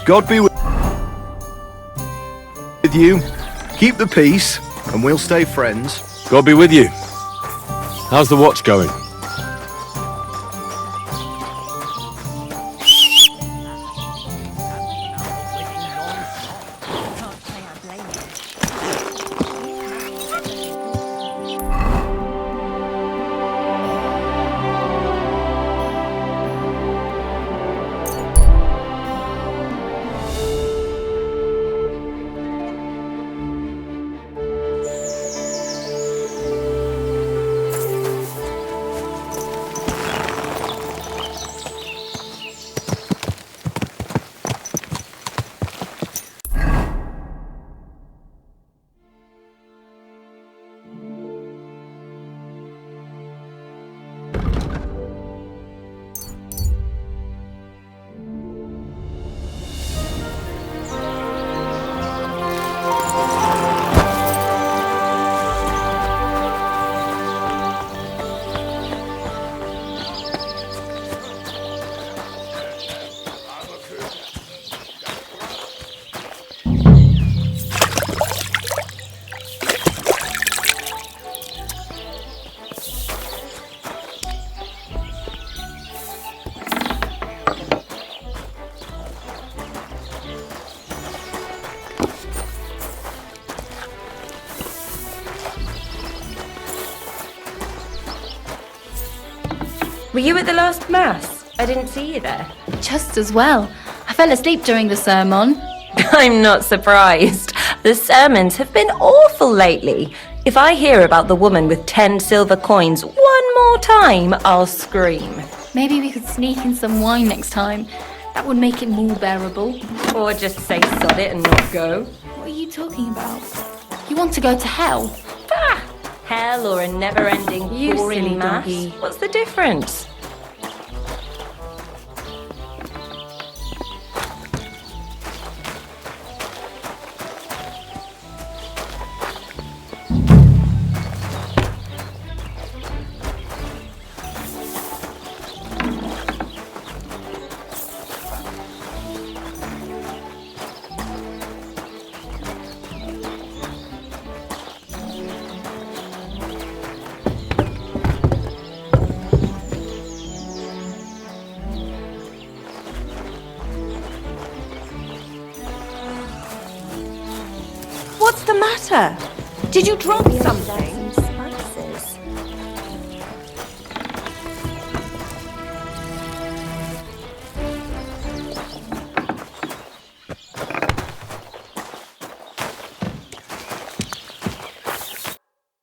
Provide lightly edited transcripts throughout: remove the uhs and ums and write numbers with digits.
God be with you. Keep the peace, and we'll stay friends. God be with you. How's the watch going? Were you at the last mass? I didn't see you there. Just as well. I fell asleep during the sermon. I'm not surprised. The sermons have been awful lately. If I hear about the woman with 10 silver coins one more time, I'll scream. Maybe we could sneak in some wine next time. That would make it more bearable. Or just say sod it and not go. What are you talking about? You want to go to hell? Ah! Hell or a never-ending You boring silly mass? doggy. What's the difference? What's the matter? Did you drop something? Spices.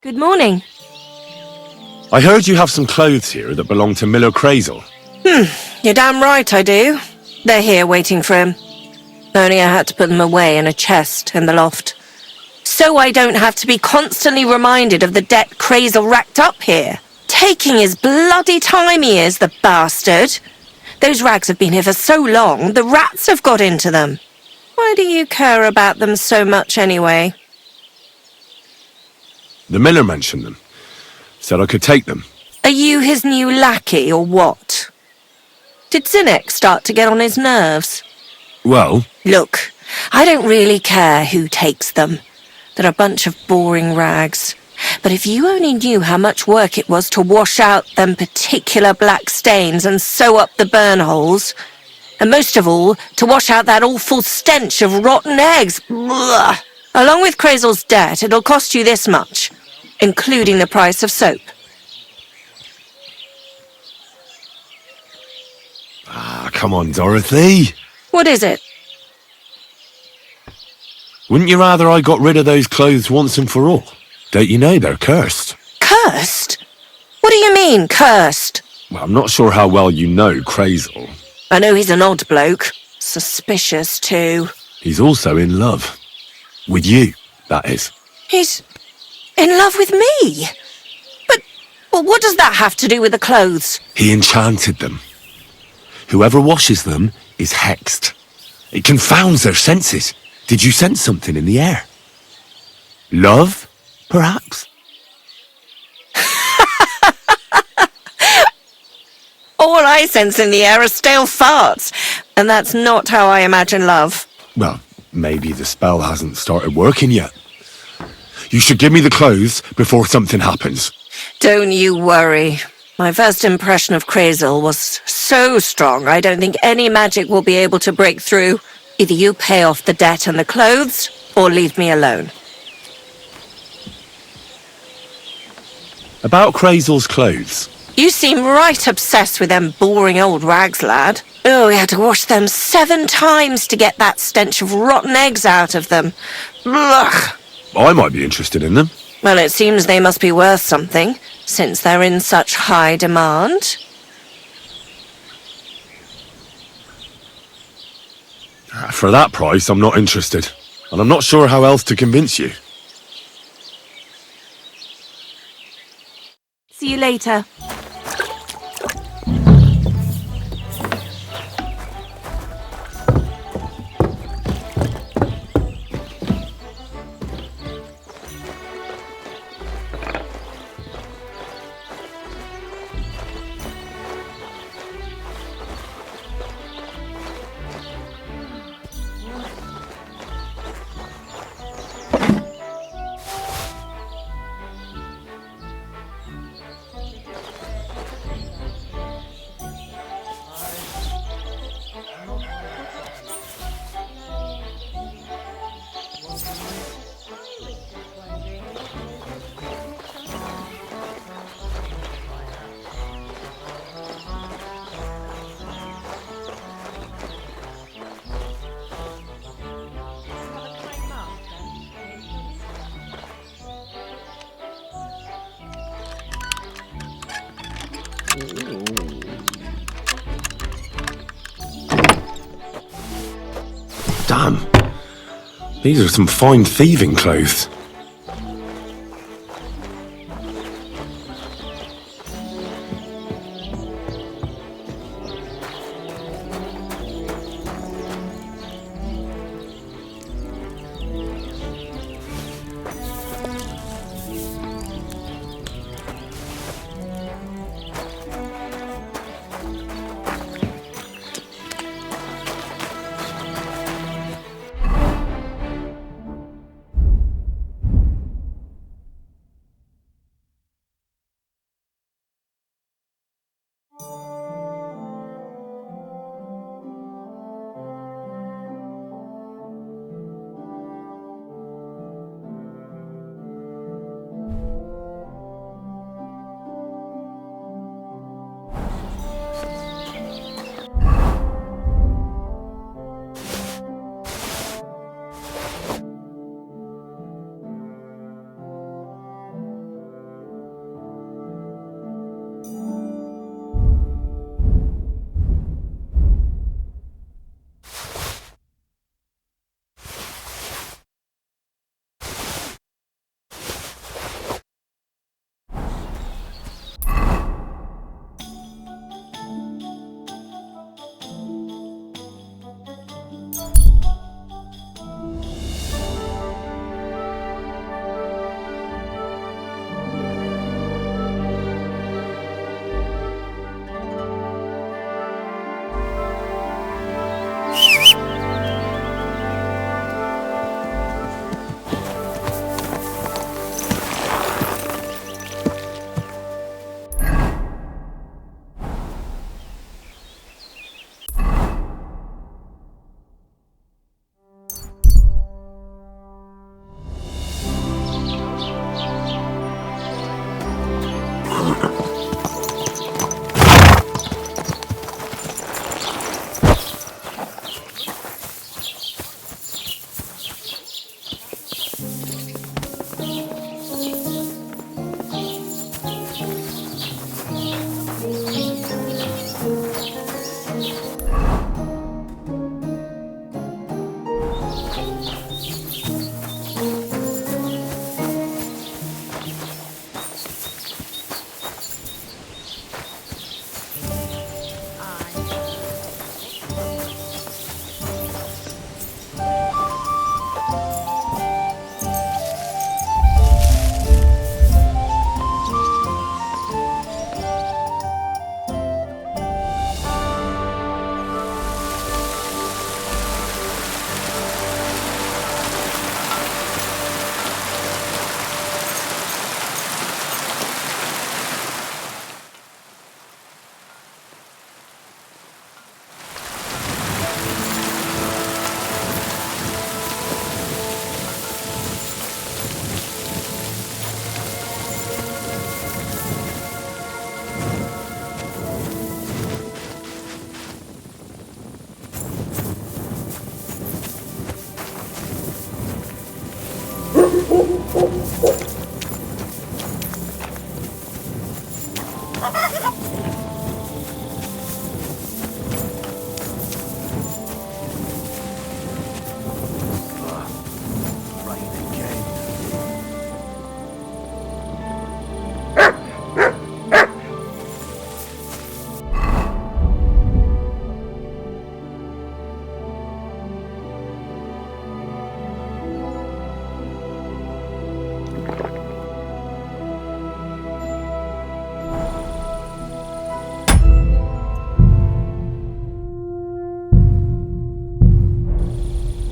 Good morning. I heard you have some clothes here that belong to Miller Crazel. You're damn right I do. They're here waiting for him. Only I had to put them away in a chest in the loft. So I don't have to be constantly reminded of the debt Crazel racked up here. Taking his bloody time he is, the bastard. Those rags have been here for so long, the rats have got into them. Why do you care about them so much anyway? The miller mentioned them. Said I could take them. Are you his new lackey or what? Did Zinnek start to get on his nerves? Well, Look, I don't really care who takes them. They're a bunch of boring rags. But if you only knew how much work it was to wash out them particular black stains and sew up the burn holes, and most of all, to wash out that awful stench of rotten eggs, blah. Along with Crazel's debt, it'll cost you this much, including the price of soap. come on, Dorothy. What is it? Wouldn't you rather I got rid of those clothes once and for all? Don't you know they're cursed? Cursed? What do you mean, cursed? Well, I'm not sure how well you know Crazel. I know he's an odd bloke. Suspicious, too. He's also in love. With you, that is. He's in love with me? But what does that have to do with the clothes? He enchanted them. Whoever washes them is hexed. It confounds their senses. Did you sense something in the air? Love, perhaps? All I sense in the air are stale farts, and that's not how I imagine love. Well, maybe the spell hasn't started working yet. You should give me the clothes before something happens. Don't you worry. My first impression of Crazel was so strong, I don't think any magic will be able to break through. Either you pay off the debt and the clothes, or leave me alone. About Crazel's clothes. You seem right obsessed with them boring old rags, lad. Oh, we had to wash them 7 times to get that stench of rotten eggs out of them. Ugh. I might be interested in them. Well, it seems they must be worth something, since they're in such high demand. For that price, I'm not interested. And I'm not sure how else to convince you. See you later. Damn. These are some fine thieving clothes.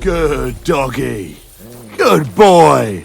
Good doggy. Good boy.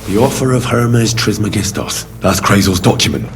The offer of Hermes Trismegistos. That's Krazel's document.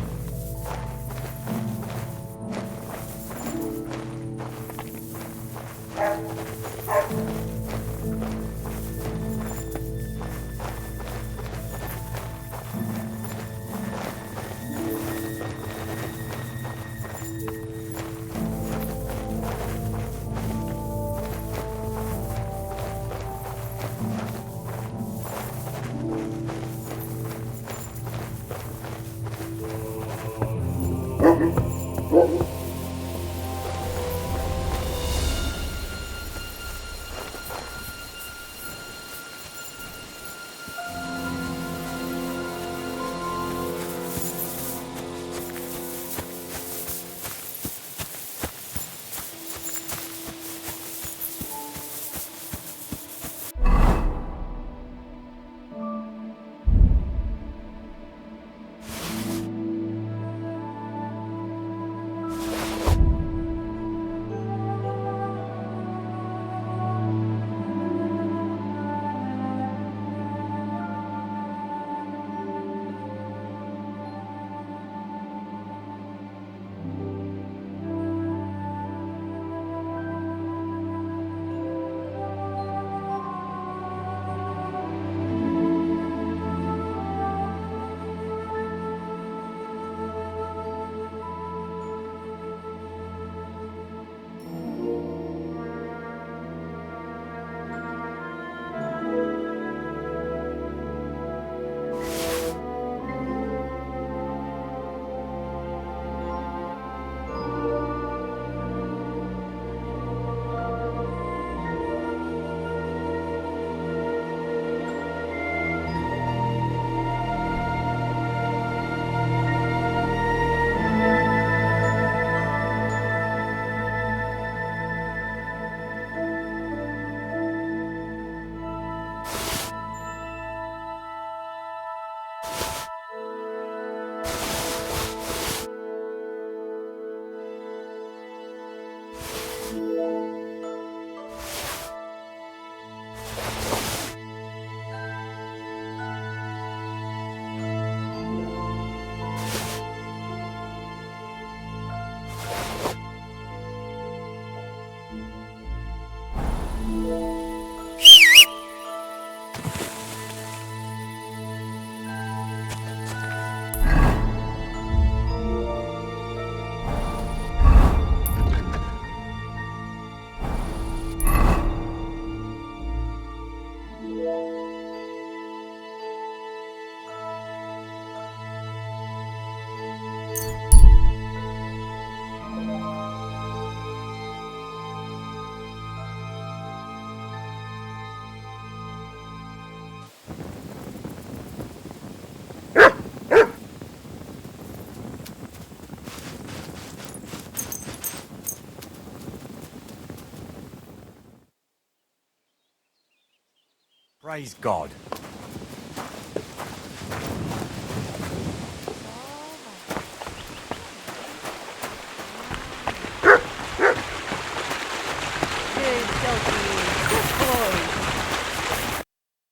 Praise God.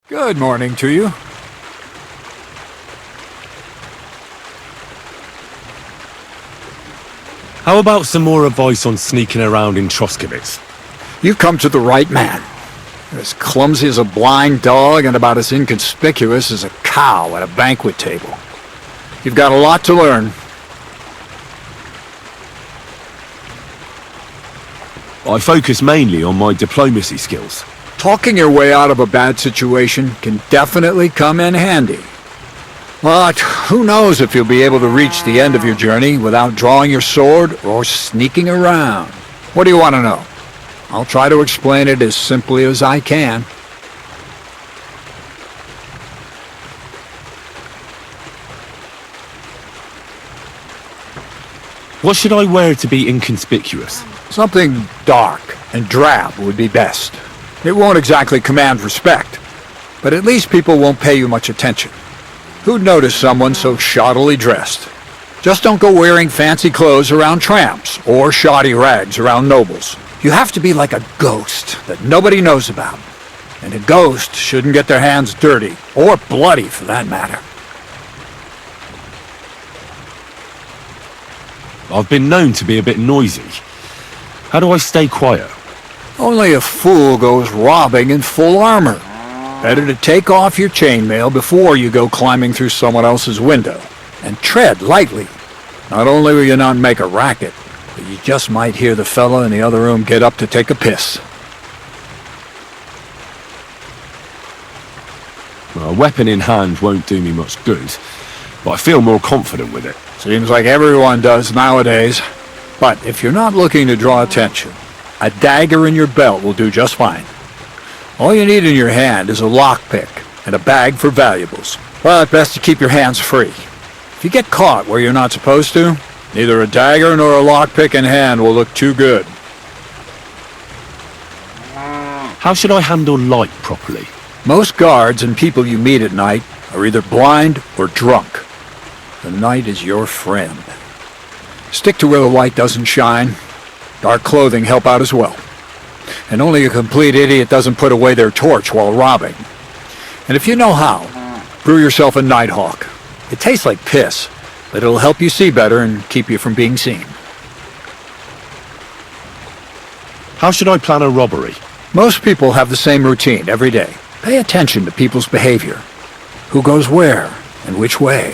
Good morning to you. How about some more advice on sneaking around in Troskowitz? You've come to the right man. You're as clumsy as a blind dog and about as inconspicuous as a cow at a banquet table. You've got a lot to learn. I focus mainly on my diplomacy skills. Talking your way out of a bad situation can definitely come in handy. But who knows if you'll be able to reach the end of your journey without drawing your sword or sneaking around. What do you want to know? I'll try to explain it as simply as I can. What should I wear to be inconspicuous? Something dark and drab would be best. It won't exactly command respect, but at least people won't pay you much attention. Who'd notice someone so shoddily dressed? Just don't go wearing fancy clothes around tramps, or shoddy rags around nobles. You have to be like a ghost that nobody knows about. And a ghost shouldn't get their hands dirty, or bloody for that matter. I've been known to be a bit noisy. How do I stay quiet? Only a fool goes robbing in full armor. Better to take off your chainmail before you go climbing through someone else's window. And tread lightly. Not only will you not make a racket, but you just might hear the fella in the other room get up to take a piss. A weapon in hand won't do me much good, but I feel more confident with it. Seems like everyone does nowadays. But if you're not looking to draw attention, a dagger in your belt will do just fine. All you need in your hand is a lockpick and a bag for valuables. But best to keep your hands free. If you get caught where you're not supposed to, neither a dagger nor a lockpick in hand will look too good. How should I handle light properly? Most guards and people you meet at night are either blind or drunk. The night is your friend. Stick to where the light doesn't shine. Dark clothing help out as well. And only a complete idiot doesn't put away their torch while robbing. And if you know how, brew yourself a Nighthawk. It tastes like piss, but it'll help you see better and keep you from being seen. How should I plan a robbery? Most people have the same routine every day. Pay attention to people's behavior. Who goes where and which way.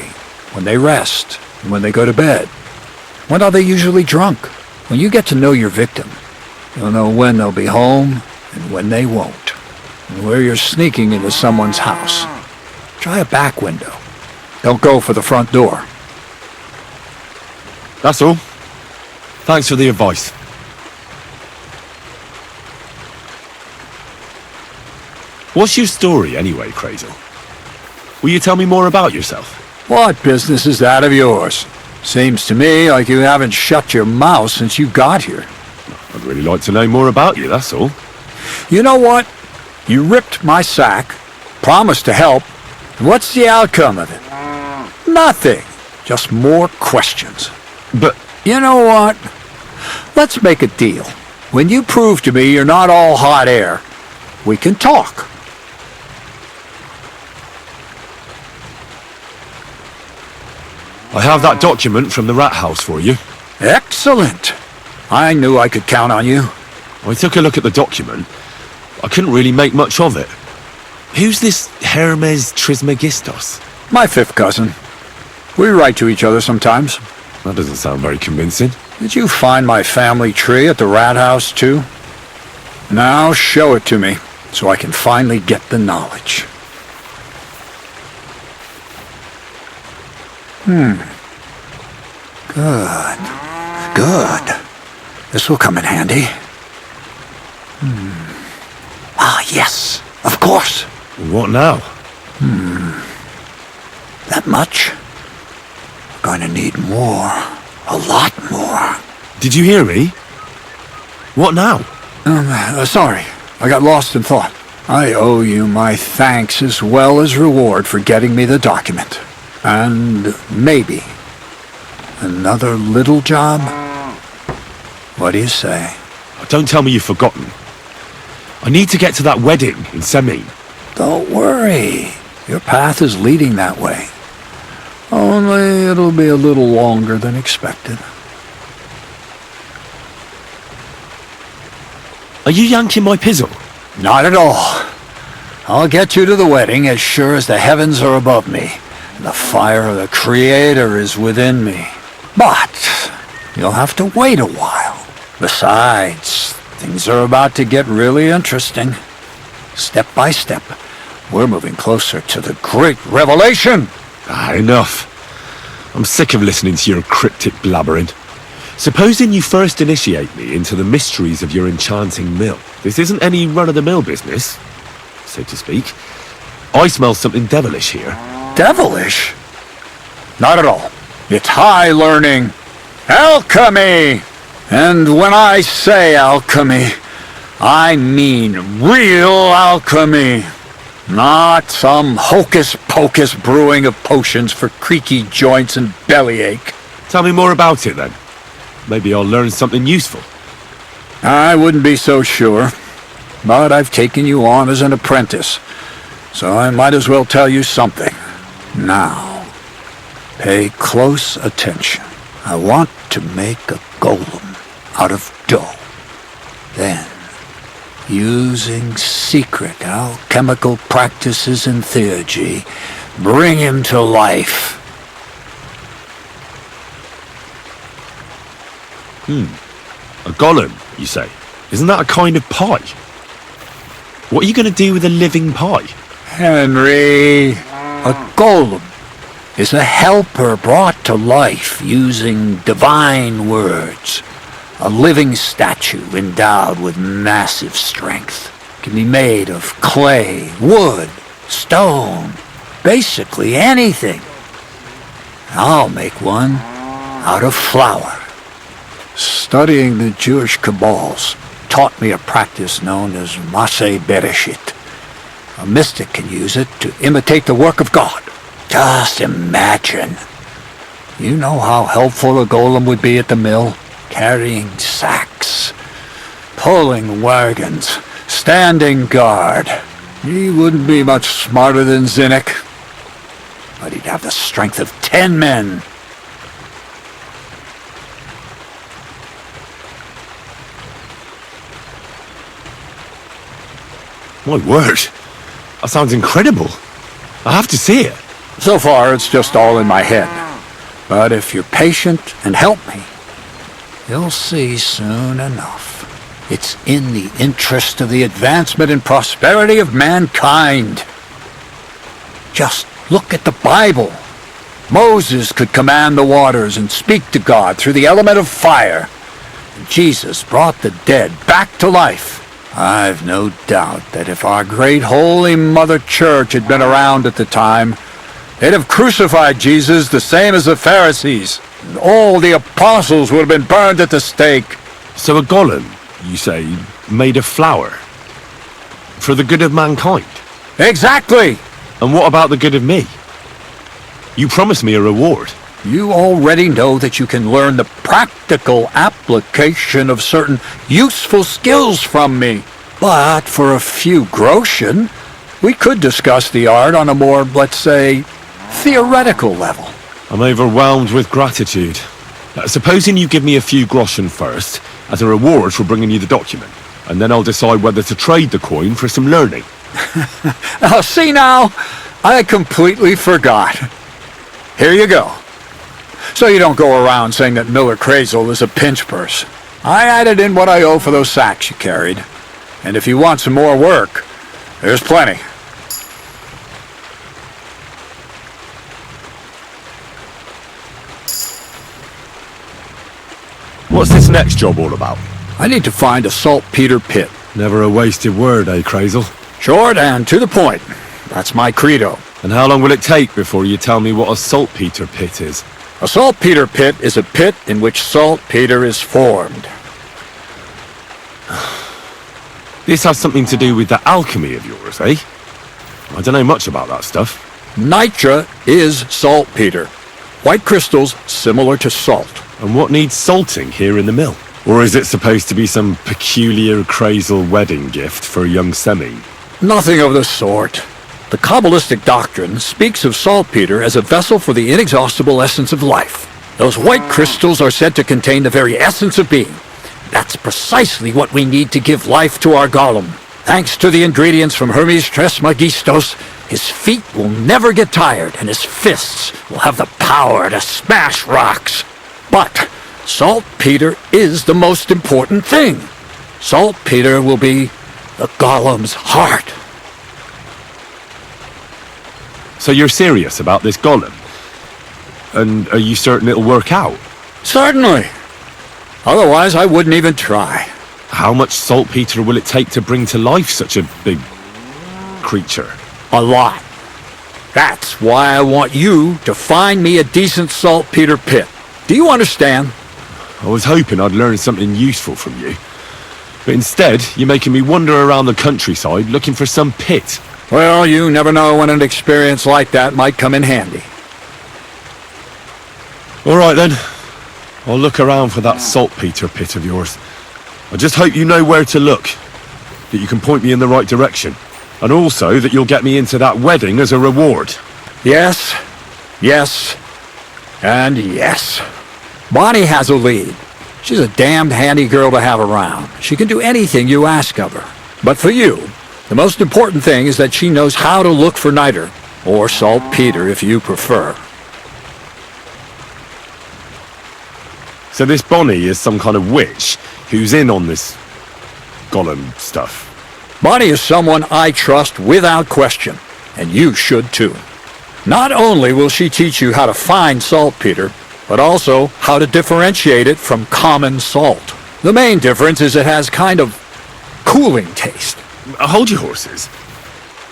When they rest and when they go to bed. When are they usually drunk? When you get to know your victim, you'll know when they'll be home and when they won't. And where you're sneaking into someone's house. Try a back window. Don't go for the front door. That's all. Thanks for the advice. What's your story anyway, Crazel? Will you tell me more about yourself? What business is that of yours? Seems to me like you haven't shut your mouth since you got here. I'd really like to know more about you, that's all. You know what? You ripped my sack, promised to help, and what's the outcome of it? Nothing. Just more questions. But You know what? Let's make a deal. When you prove to me you're not all hot air, we can talk. I have that document from the rat house for you. Excellent. I knew I could count on you. I took a look at the document. I couldn't really make much of it. Who's this Hermes Trismegistos? My fifth cousin. We write to each other sometimes. That doesn't sound very convincing. Did you find my family tree at the rat house, too? Now show it to me, so I can finally get the knowledge. Good. Good. This will come in handy. Ah, yes. Of course. What now? That much? Gonna need more. A lot more. Did you hear me? What now? Sorry. I got lost in thought. I owe you my thanks as well as reward for getting me the document. And maybe another little job? What do you say? Don't tell me you've forgotten. I need to get to that wedding in Semin. Don't worry. Your path is leading that way. Only it'll be a little longer than expected. Are you yanking my pizzle? Not at all. I'll get you to the wedding as sure as the heavens are above me, and the fire of the Creator is within me. But you'll have to wait a while. Besides, things are about to get really interesting. Step by step, we're moving closer to the great revelation. Enough. I'm sick of listening to your cryptic blabbering. Supposing you first initiate me into the mysteries of your enchanting mill. This isn't any run-of-the-mill business, so to speak. I smell something devilish here. Devilish? Not at all. It's high learning. Alchemy! And when I say alchemy, I mean real alchemy. Not some hocus-pocus brewing of potions for creaky joints and bellyache. Tell me more about it, then. Maybe I'll learn something useful. I wouldn't be so sure, but I've taken you on as an apprentice, so I might as well tell you something. Now, pay close attention. I want to make a golem out of dough. Then, using secret alchemical practices and theurgy, bring him to life. A golem, you say? Isn't that a kind of pie? What are you going to do with a living pie? Henry, a golem is a helper brought to life using divine words. A living statue endowed with massive strength. Can be made of clay, wood, stone, basically anything. I'll make one out of flour. Studying the Jewish Kabbals taught me a practice known as Maseh Bereshit. A mystic can use it to imitate the work of God. Just imagine. You know how helpful a golem would be at the mill? Carrying sacks, pulling wagons, standing guard. He wouldn't be much smarter than Zinnik, but he'd have the strength of 10 men. My word. That sounds incredible. I have to see it. So far, it's just all in my head. But if you're patient and help me, you'll see soon enough. It's in the interest of the advancement and prosperity of mankind. Just look at the Bible. Moses could command the waters and speak to God through the element of fire. Jesus brought the dead back to life. I've no doubt that if our great Holy Mother Church had been around at the time, they'd have crucified Jesus the same as the Pharisees. And all the apostles would have been burned at the stake. So a golem, you say, made of flour? For the good of mankind? Exactly! And what about the good of me? You promised me a reward. You already know that you can learn the practical application of certain useful skills from me. But for a few groschen, we could discuss the art on a more, let's say, theoretical level. I'm overwhelmed with gratitude. Supposing you give me a few groschen first, as a reward for bringing you the document, and then I'll decide whether to trade the coin for some learning. Oh, see now, I completely forgot. Here you go. So you don't go around saying that Miller Crazel is a pinch purse. I added in what I owe for those sacks you carried. And if you want some more work, there's plenty. What's this next job all about? I need to find a saltpeter pit. Never a wasted word, eh, Crazel? Short and to the point. That's my credo. And how long will it take before you tell me what a saltpeter pit is? A saltpeter pit is a pit in which saltpeter is formed. This has something to do with that alchemy of yours, eh? I don't know much about that stuff. Nitra is saltpeter. White crystals similar to salt. And what needs salting here in the mill? Or is it supposed to be some peculiar Crazel wedding gift for a young Semi? Nothing of the sort. The Kabbalistic doctrine speaks of saltpeter as a vessel for the inexhaustible essence of life. Those white crystals are said to contain the very essence of being. That's precisely what we need to give life to our golem. Thanks to the ingredients from Hermes Trismegistos, his feet will never get tired and his fists will have the power to smash rocks. But saltpeter is the most important thing. Saltpeter will be the golem's heart. So you're serious about this golem? And are you certain it'll work out? Certainly. Otherwise, I wouldn't even try. How much saltpeter will it take to bring to life such a big creature? A lot. That's why I want you to find me a decent saltpeter pit. Do you understand? I was hoping I'd learn something useful from you. But instead, you're making me wander around the countryside looking for some pit. Well, you never know when an experience like that might come in handy. All right then. I'll look around for that saltpeter pit of yours. I just hope you know where to look, that you can point me in the right direction, and also that you'll get me into that wedding as a reward. Yes, yes, and yes. Bonnie has a lead. She's a damned handy girl to have around. She can do anything you ask of her. But for you, the most important thing is that she knows how to look for niter, or saltpeter if you prefer. So this Bonnie is some kind of witch who's in on this golem stuff. Bonnie is someone I trust without question, and you should too. Not only will she teach you how to find saltpeter, but also how to differentiate it from common salt. The main difference is it has kind of cooling taste. Hold your horses.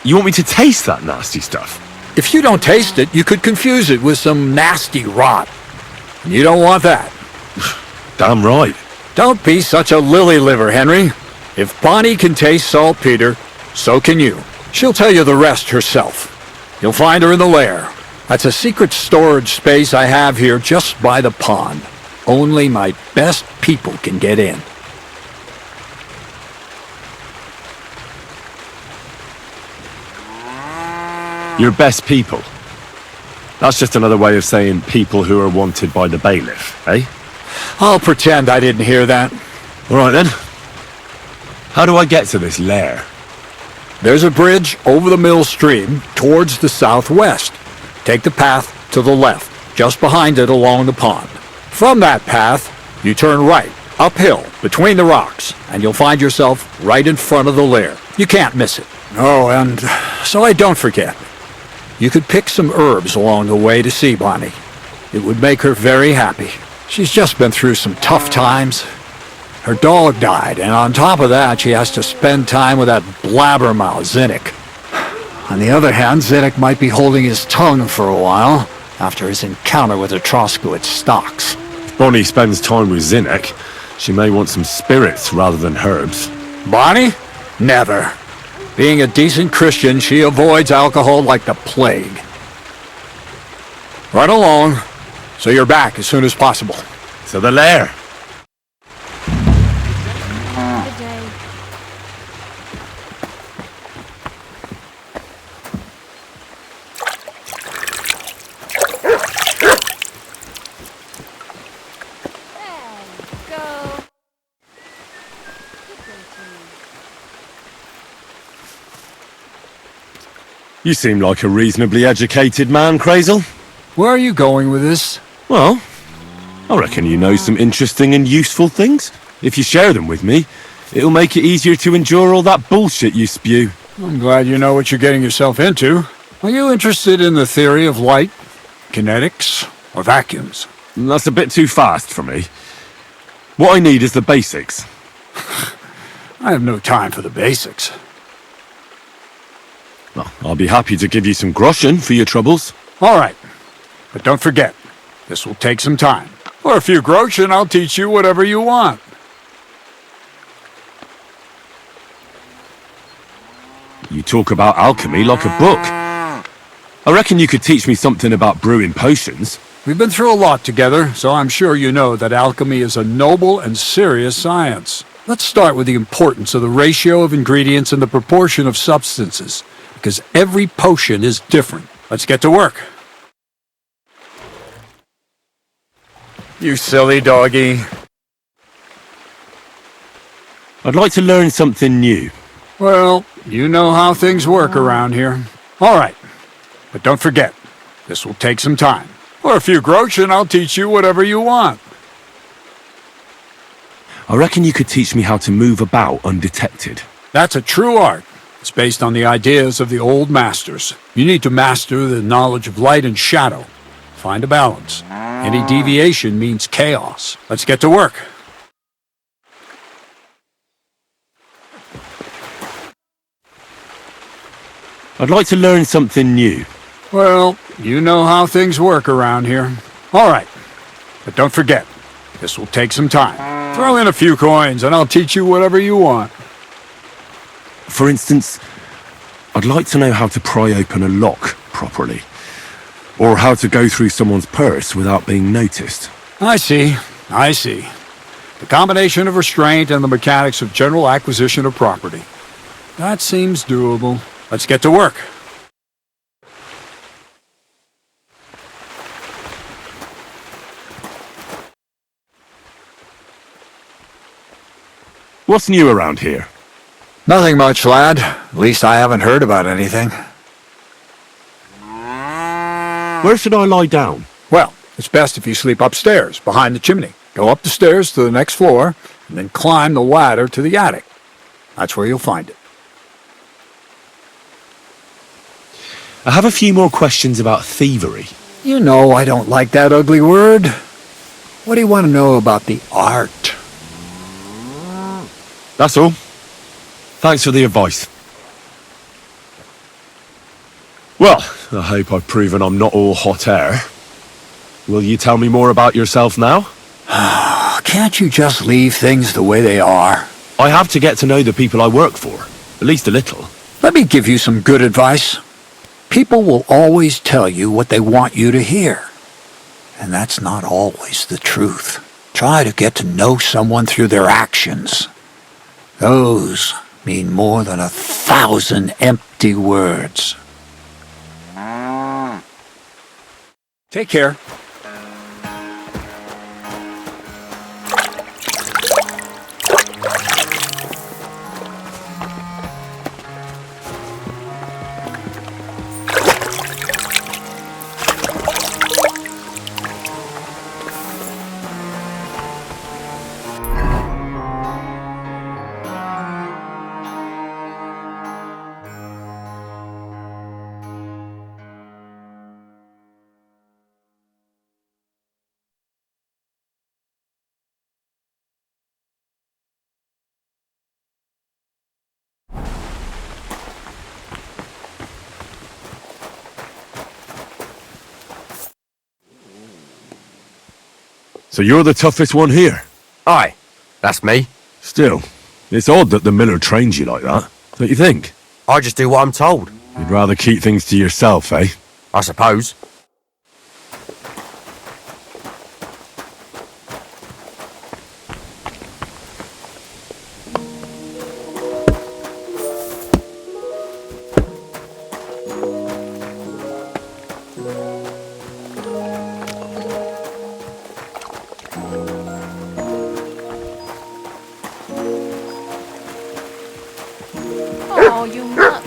You want me to taste that nasty stuff? If you don't taste it, you could confuse it with some nasty rot. And you don't want that. Damn right. Don't be such a lily-liver, Henry. If Bonnie can taste saltpeter, so can you. She'll tell you the rest herself. You'll find her in the lair. That's a secret storage space I have here just by the pond. Only my best people can get in. Your best people. That's just another way of saying people who are wanted by the bailiff, eh? I'll pretend I didn't hear that. All right then. How do I get to this lair? There's a bridge over the mill stream towards the southwest. Take the path to the left, just behind it along the pond. From that path, you turn right, uphill, between the rocks, and you'll find yourself right in front of the lair. You can't miss it. Oh, and so I don't forget. You could pick some herbs along the way to see Bonnie. It would make her very happy. She's just been through some tough times. Her dog died, and on top of that, she has to spend time with that blabbermouth, Zinnik. On the other hand, Zinnik might be holding his tongue for a while after his encounter with the Troskowitz stocks. If Bonnie spends time with Zinnik, she may want some spirits rather than herbs. Bonnie? Never. Being a decent Christian, she avoids alcohol like the plague. Run along, so you're back as soon as possible. So the lair. You seem like a reasonably educated man, Crazel. Where are you going with this? Well, I reckon you know some interesting and useful things. If you share them with me, it'll make it easier to endure all that bullshit you spew. I'm glad you know what you're getting yourself into. Are you interested in the theory of light, kinetics, or vacuums? That's a bit too fast for me. What I need is the basics. I have no time for the basics. Well, I'll be happy to give you some groschen for your troubles. All right. But don't forget, this will take some time. For a few groschen, I'll teach you whatever you want. You talk about alchemy like a book. I reckon you could teach me something about brewing potions. We've been through a lot together, so I'm sure you know that alchemy is a noble and serious science. Let's start with the importance of the ratio of ingredients and the proportion of substances, because every potion is different. Let's get to work. You silly doggy. I'd like to learn something new. Well, you know how things work around here. All right, but don't forget, this will take some time. For a few groschen and I'll teach you whatever you want. I reckon you could teach me how to move about undetected. That's a true art. It's based on the ideas of the old masters. You need to master the knowledge of light and shadow. Find a balance. Any deviation means chaos. Let's get to work. I'd like to learn something new. Well, you know how things work around here. All right, but don't forget, this will take some time. Throw in a few coins and I'll teach you whatever you want. For instance, I'd like to know how to pry open a lock properly. Or how to go through someone's purse without being noticed. I see. The combination of restraint and the mechanics of general acquisition of property. That seems doable. Let's get to work. What's new around here? Nothing much, lad. At least I haven't heard about anything. Where should I lie down? Well, it's best if you sleep upstairs, behind the chimney. Go up the stairs to the next floor, and then climb the ladder to the attic. That's where you'll find it. I have a few more questions about thievery. You know I don't like that ugly word. What do you want to know about the art? That's all. Thanks for the advice. Well, I hope I've proven I'm not all hot air. Will you tell me more about yourself now? Can't you just leave things the way they are? I have to get to know the people I work for, at least a little. Let me give you some good advice. People will always tell you what they want you to hear. And that's not always the truth. Try to get to know someone through their actions. Those mean more than 1,000 empty words. Take care. So you're the toughest one here? Aye, that's me. Still, it's odd that the miller trains you like that, don't you think? I just do what I'm told, You'd rather keep things to yourself, eh? I suppose. Oh, you much.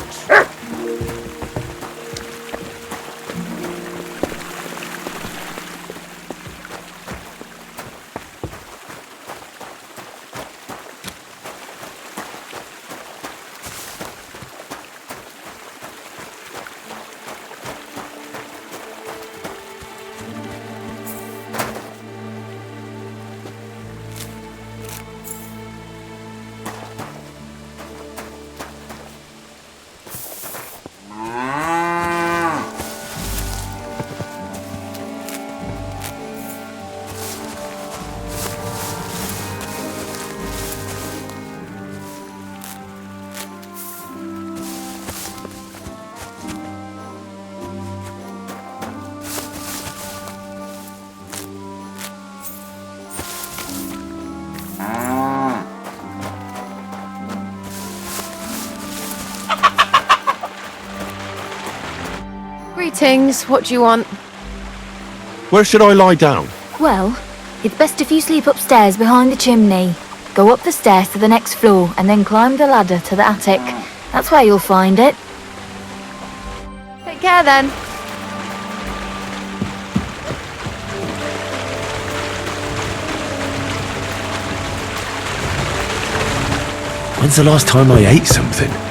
Greetings, what do you want? Where should I lie down? Well, it's best if you sleep upstairs behind the chimney. Go up the stairs to the next floor and then climb the ladder to the attic. That's where you'll find it. Take care then. When's the last time I ate something?